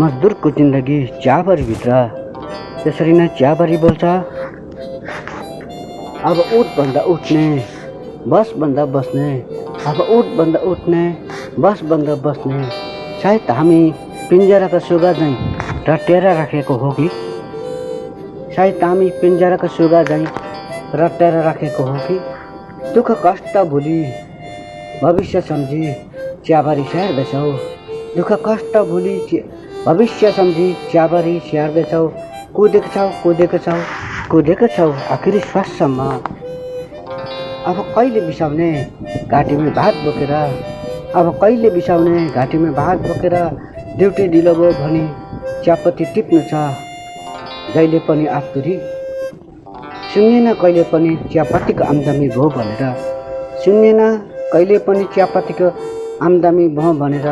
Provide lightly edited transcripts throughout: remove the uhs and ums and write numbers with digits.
मजदुरको जिन्दगी चियाबारीभित्र त्यसरी नै चियाबारी बोल्छ। अब उठभन्दा उठ्ने, बसभन्दा बस्ने, अब उठभन्दा उठ्ने, बसभन्दा बस्ने। सायद हामी पिन्जराका सुगा झैँ रट्याएर राखेको हो कि, सायद हामी पिन्जराका सुगा झैँ रट्याएर राखेको हो कि। दुःख कष्ट भुली भविष्य सम्झी चियाबारी स्याहार्दैछौ, दुःख कष्ट भुली भविष्य सम्झी चियाबारी स्याहार्दैछौ। कुदेको छौ आखिरी श्वाससम्म। अब कहिले बिसाउने घाँटीमा भात बोकेर, अब कहिले बिसाउने घाँटीमा भात बोकेर। ड्युटी ढिलो भयो भने चियापत्ती टिप्नु छ जहिले पनि आफतुरी। सुन्नेन कहिले पनि चियापत्तीको आम्दानी भयो भनेर, सुन्नेन कहिले पनि चियापत्तीको आम्दानी भयो भनेर।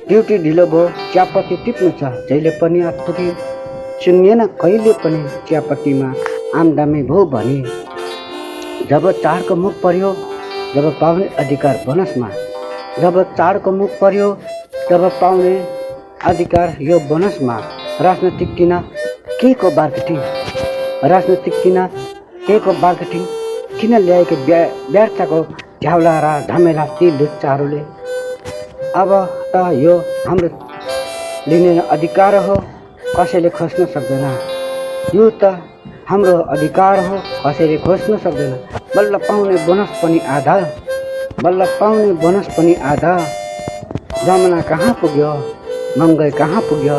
ड्युटी ढिलो भयो चियापत्ती टिप्नु छ जहिले पनि आफतुरी। सुन्नेन कहिले पनि चियापत्तीमा आम्दानी भयो भने। जब चाडको मुख पर्यो जब पाउने अधिकार बोनसमा, जब चाडको मुख पर्यो जब पाउने अधिकार यो बोनसमा। राजनीतिक किन के को मार्केटिङ, राजनीतिक किन के को मार्केटिङ, किन ल्याएको व्यर्थको झ्याउला र झमेला ती लुच्चाहरूले। अब त यो हाम्रो लिने अधिकार हो, कसैले खोज्न सक्दैन। यो त हाम्रो अधिकार हो, कसैले खोज्न सक्दैन। बल्ल पाउने बोनस पनि आधा, बल्ल पाउने बोनस पनि आधा। जमाना कहाँ पुग्यो, महँगाई कहाँ पुग्यो,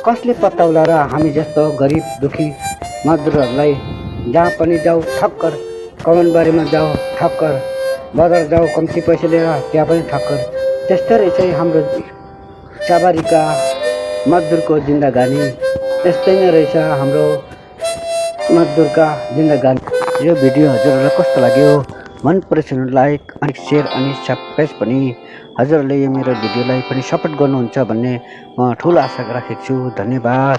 कसले पत्ताउला र हामी जस्तो गरिब दुखी मजदुरहरूलाई। जहाँ पनि जाऊ ठक्कर, कमानबारीमा जाऊ ठक्कर, बजार जाऊ कम्ती पैसा लिएर त्यहाँ पनि ठक्कर। त्यस्तै रहेछ हाम्रो चियाबारीका मजदुरको जिन्दगानी, यस्तै नै रहेछ हाम्रो मजदुरका जिन्दगानी। यो भिडियो हजुरहरूलाई कस्तो लाग्यो मन परेछ भने लाइक अनि सेयर अनि सब्सक्राइब पनि। हजुरहरूले यो मेरो भिडियोलाई पनि सपोर्ट गर्नुहुन्छ भन्ने म ठुलो आशा राखेको छु। धन्यवाद।